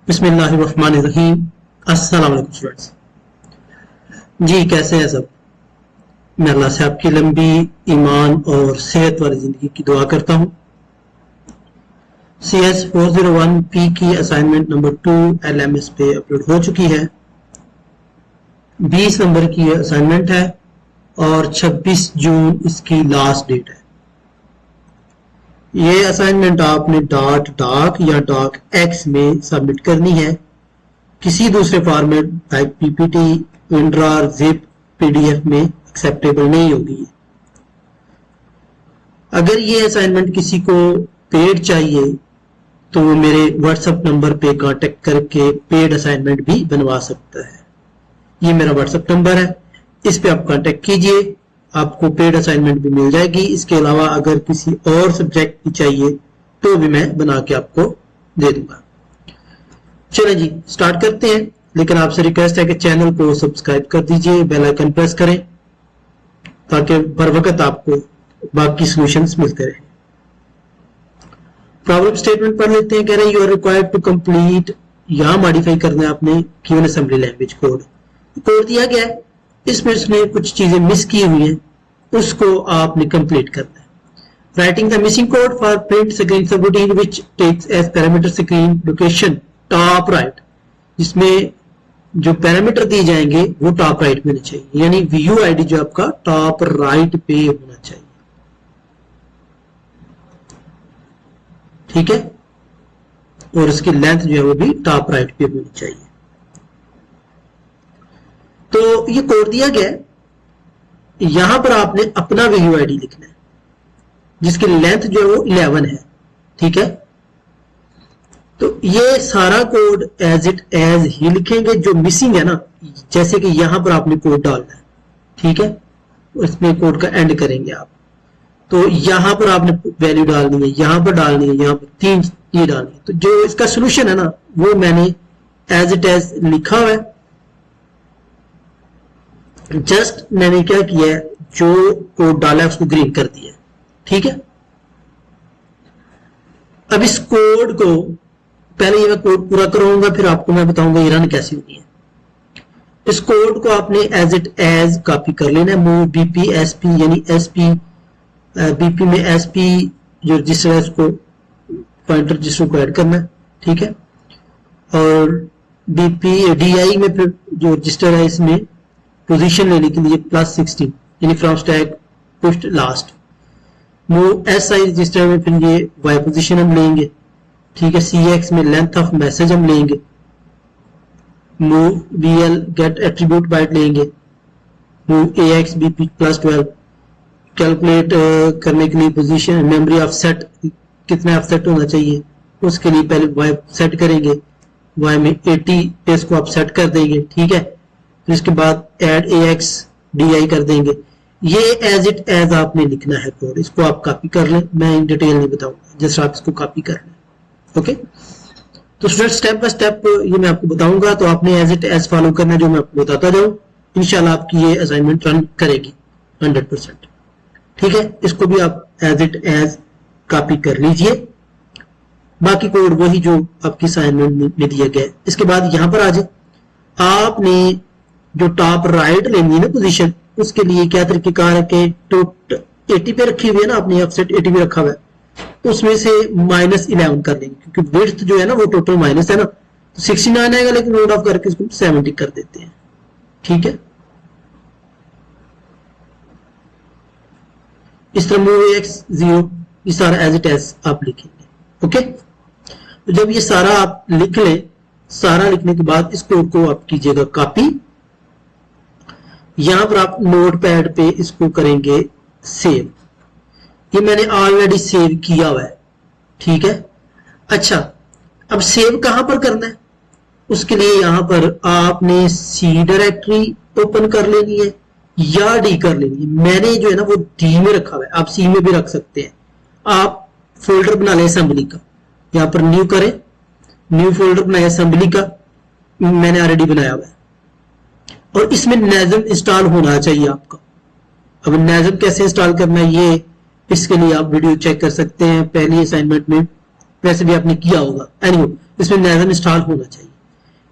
बिस्मिल्लाहिर्रहमानिर्रहीम। अस्सलाम वालेकुम स्टूडेंट्स। जी कैसे हैं सब? मैं अल्लाह से आपकी लंबी ईमान और सेहत वाली जिंदगी की दुआ करता हूँ। CS 401P की असाइनमेंट नंबर 2 LMS पे अपलोड हो चुकी है। 20 नंबर की असाइनमेंट है और 26 जून इसकी लास्ट डेट है। ये असाइनमेंट आपने डॉक या डॉक एक्स में सबमिट करनी है। किसी दूसरे format like PPT, WinRAR, ZIP, PDF में एक्सेप्टेबल नहीं होगी। अगर ये असाइनमेंट किसी को पेड चाहिए तो वो मेरे व्हाट्सएप नंबर पे कांटेक्ट करके पेड असाइनमेंट भी बनवा सकता है। ये मेरा व्हाट्सएप नंबर है, इस पे आप कांटेक्ट कीजिए, आपको पेड असाइनमेंट भी मिल जाएगी। इसके अलावा अगर किसी और सब्जेक्ट की चाहिए तो भी मैं बना के आपको दे दूंगा। चलिए जी स्टार्ट करते हैं, लेकिन आपसे रिक्वेस्ट है कि चैनल को सब्सक्राइब कर दीजिए, बेल आइकन प्रेस करें ताकि बर वक्त आपको बाकी सॉल्यूशंस मिलते रहे। प्रॉब्लम स्टेटमेंट पढ़ लेते हैं। कह रहे हैं you are required to complete, यहां मॉडिफाई करना है आपने गिवन असेंबली लैंग्वेज कोड दिया गया है, इसमें उसने कुछ चीजें मिस की हुई हैं, उसको आपने कंप्लीट करना है। Writing the missing code for print screen subroutine which takes as parameter screen location top right, जिसमें जो पैरामीटर दिए जाएंगे वो टॉप राइट में होने चाहिए, यानी व्यू आईडी जो आपका टॉप राइट पे होना चाहिए। ठीक है, और उसकी लेंथ जो है वो भी टॉप राइट पे होनी चाहिए। तो ये कोड दिया गया है, यहां पर आपने अपना व्यू आईडी लिखना है जिसकी लेंथ जो है वो 11 है। ठीक है, तो ये सारा कोड एज इट एज ही लिखेंगे। जो मिसिंग है ना, जैसे कि यहां पर आपने कोड डालना है, ठीक है, इसमें कोड का एंड करेंगे आप, तो यहां पर आपने वैल्यू डालनी है, यहां पर डालनी है, यहां पर 3 ये डालनी है। तो जो इसका सोल्यूशन है ना वो मैंने एज इट एज लिखा हुआ है। जस्ट मैंने क्या किया है, जो कोड डाला है उसको ग्रीन कर दिया। ठीक है, अब इस कोड को पहले ये मैं कोड पूरा कराऊंगा, फिर आपको मैं बताऊंगा ये रन कैसे होनी है। इस कोड को आपने एज इट एज कॉपी कर लेना है। मूव BP SP यानी SP BP में SP जो रजिस्टर है उसको पॉइंटर रजिस्टर को ऐड करना है। ठीक है, और BP DI में फिर जो रजिस्टर है इसमें पोजीशन लेने के लिए +16 यानी from stack pushed last. Move SI register में फिर ये Y पोजीशन हम लेंगे। ठीक है, CX में लेंथ ऑफ मैसेज हम लेंगे। Move BL get attribute byte लेंगे। मूव AX BP +12 कैलकुलेट करने के लिए पोजीशन मेमोरी ऑफसेट कितना ऑफसेट होना चाहिए, उसके लिए पहले Y सेट करेंगे, Y में 80 पे इसको आप सेट कर देंगे। ठीक है, फिर इसके बाद ऐड AX DI कर देंगे। ये एज इट एज आपने लिखना है कोड, इसको आप कॉपी कर लें, मैं इन डिटेल नहीं बताऊंगा, जस्ट आप इसको कॉपी कर लें। ओके, तो स्टूडेंट स्टेप बाय स्टेप ये मैं आपको बताऊंगा, तो आपने एज इट एज फॉलो करना है जो मैं आपको बताता जाऊं। इंशाल्लाह आपकी ये असाइनमेंट रन करेगी 100%। ठीक है, इसको भी आप एज इट एज कॉपी कर लीजिए। बाकी कोड वही जो आपकी असाइनमेंट में दिया गया है। इसके बाद यहां पर आ जाए, आपने जो टॉप राइट लेनी है ना पोजीशन, उसके लिए क्या तरीकेकार है कि टोट 80 पे रखी हुई है ना, आपने ऑफसेट 80 पे रखा हुआ है, उसमें से -11 कर लेंगे, क्योंकि विड्थ जो है ना वो टोटल माइनस है ना, तो 69 आएगा, लेकिन नोट ऑफ करके इसको 70 कर देते हैं। ठीक है, इस तरह मूव AX 0 ये सारा एज इट एज आप लिखेंगे। ओके, तो जब ये सारा आप लिख लें, सारा लिखने के बाद इस कोड को आप कीजिएगा कॉपी। यहां पर आप नोट पैड पे इसको करेंगे सेव। ये मैंने ऑलरेडी सेव किया हुआ है। ठीक है, अच्छा अब सेव कहां पर करना है, उसके लिए यहां पर आपने C डायरेक्टरी ओपन कर लेनी है या D कर लेनी है। मैंने जो है ना वो D में रखा हुआ है, आप C में भी रख सकते हैं। आप फोल्डर बना लें असेंबली का, यहां पर न्यू करें, न्यू फोल्डर बनाए असेंबली का, मैंने ऑलरेडी बनाया हुआ है, और इसमें नेज़म इंस्टॉल होना चाहिए आपका। अब नेज़म कैसे इंस्टॉल करना है ये इसके लिए आप वीडियो चेक कर सकते हैं, पहली असाइनमेंट में वैसे भी आपने किया होगा। एनीवे इसमें नैज़म इंस्टॉल होना चाहिए।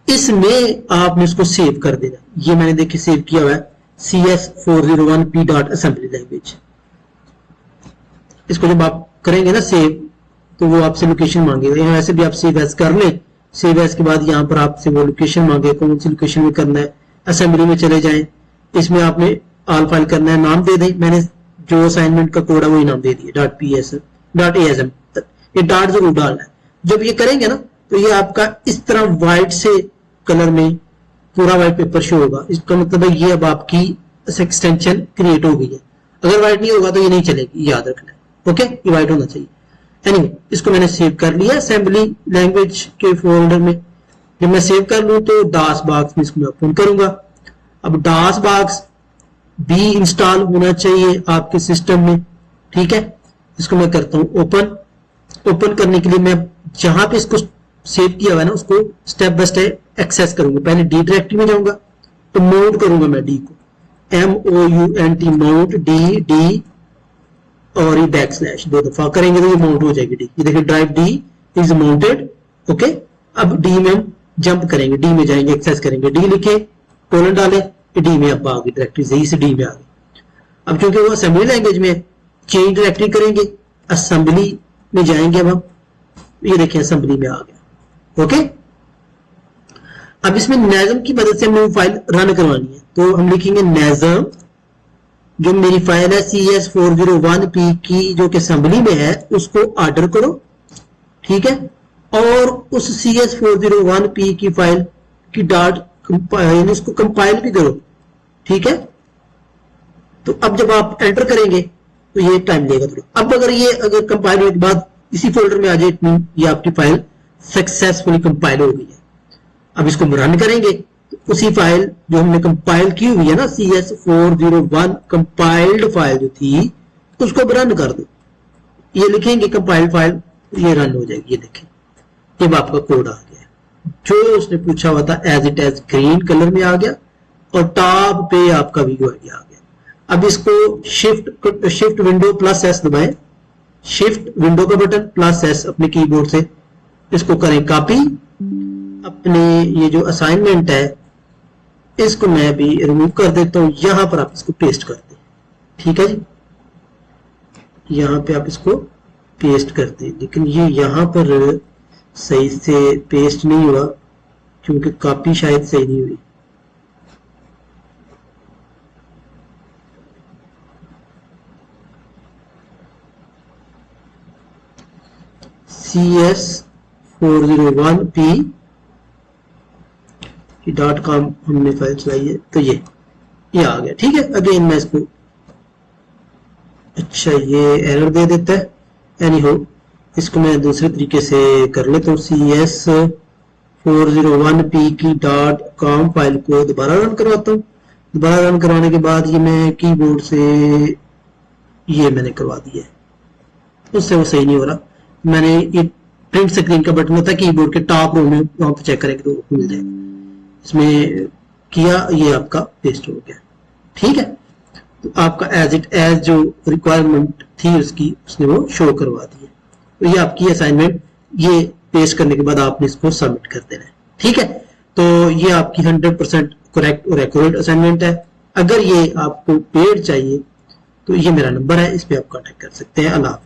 इसमें आपने इसको सेव कर देना। ये मैंने देखिए सेव किया हुआ है CS401p.assembly लैंग्वेज। इसको जब आप करेंगे ना सेव, तो वो आपसे लोकेशन मांगेगा। यहाँ वैसे भी आप सेव एज कर लें, सेव एज के बाद यहाँ पर आपसे वो लोकेशन मांगे, कौन सी लोकेशन में करना है। असेंबली में चले जाएं, इसमें आपने ऑल फाइल करना है, नाम दे दें। मैंने जो असाइनमेंट का कोड है वही नाम दे दिया .asm। ये डॉट जरूर डालना है। जब ये करेंगे ना तो ये आपका इस तरह व्हाइट से कलर में पूरा व्हाइट पेपर शो होगा। इसका मतलब है ये अब आपकी एक्सटेंशन क्रिएट हो गई है। अगर व्हाइट नहीं होगा तो ये नहीं चलेगी, याद रखना है। ओके, ये व्हाइट होना चाहिए। एनीवे, इसको मैंने सेव कर लिया असेंबली लैंग्वेज के फोल्डर में। जब मैं सेव कर लूं तो डास बॉक्स में इसको मैं ओपन करूंगा। अब डास बॉक्स भी इंस्टॉल होना चाहिए आपके सिस्टम में, ठीक है। इसको मैं करता हूं ओपन। ओपन करने के लिए मैं जहां पे इसको सेव किया हुआ है ना उसको स्टेप बाय स्टेप एक्सेस करूंगा। पहले डी डायरेक्टरी में जाऊंगा तो माउंट करूंगा मैं डी को, MOUNT माउंट डी और ये बैकस्लैश 2 दफा करेंगे तो ये माउंट हो जाएगी डी। ये देखिए drive D is mounted. Okay, अब डी में हम जंप करेंगे, डी में जाएंगे, एक्सेस करेंगे, डी लिखे, कोलन डाले, डी में अब आ गई डायरेक्टरी, सही से डी में आ गई। अब क्योंकि वो असेंबली लैंग्वेज में, चेंज डायरेक्टरी करेंगे, असेंबली में जाएंगे। अब हम ये देखिए असेंबली में आ गया। ओके, अब इसमें नैज़म की मदद से हमें फाइल रन करवानी है, तो हम लिखेंगे नैज़म, जो मेरी फाइल है CS401p की जो कि असेंबली में है, उसको ऑर्डर करो, ठीक है। और उस CS401p की फाइल की डॉट यानी उसको कंपाइल भी करो, ठीक है। तो अब जब आप एंटर करेंगे तो ये टाइम लेगा थोड़ा। अब अगर कंपाइल होने के बाद इसी फोल्डर में आ जाए, ये आपकी फाइल सक्सेसफुली कंपाइल हो गई है। अब इसको रन करेंगे तो उसी फाइल जो हमने कंपाइल की हुई है ना, CS401 कंपाइल्ड फाइल जो थी, उसको रन कर दो। ये लिखेंगे कंपाइल्ड फाइल, ये रन हो जाएगी। ये देखें, ये आपका कोड आ गया। जो उसने पूछा हुआ था as it is green colour में आ गया और टॉप पे आपका VUID आ गया। अब इसको शिफ्ट विंडो प्लस S दबाएं, शिफ्ट विंडो का बटन प्लस S अपने कीबोर्ड से इसको करें कॉपी। अपने ये जो असाइनमेंट है इसको मैं भी रिमूव कर देता हूं, यहां पर आप इसको पेस्ट कर दें, ठीक है जी। यहां पे आप इसको पेस्ट कर दें, लेकिन ये यहां पर सही से पेस्ट नहीं हुआ क्योंकि कॉपी शायद सही नहीं हुई। CS401p .com हमने फाइल चलाई है, तो ये आ गया, ठीक है। अगेन मैं इसको, अच्छा ये एरर दे देता है। एनी हो, इसको मैं दूसरे तरीके से कर लेता हूँ। CS401p की .com फाइल को दोबारा रन करवाता हूँ। दोबारा रन करवाने के बाद ये मैं कीबोर्ड से ये मैंने करवा दिया है, उससे वो सही नहीं हो रहा। मैंने ये प्रिंट स्क्रीन का बटन होता है कीबोर्ड के टॉप रो में, वहां पर चेक करेंगे तो मिल जाएगा। इसमें किया, ये आपका पेस्ट हो गया, ठीक है। तो आपका एज इट एज जो रिक्वायरमेंट थी उसकी, उसने वो शो करवा दी है। तो ये आपकी असाइनमेंट, ये पेस्ट करने के बाद आपने इसको सबमिट कर देना है, ठीक है। तो ये आपकी 100% करेक्ट और एक्यूरेट असाइनमेंट है। अगर ये आपको पेड चाहिए तो ये मेरा नंबर है, इस पर आप कॉन्टेक्ट कर सकते हैं। अल्लाह हाफ़िज़।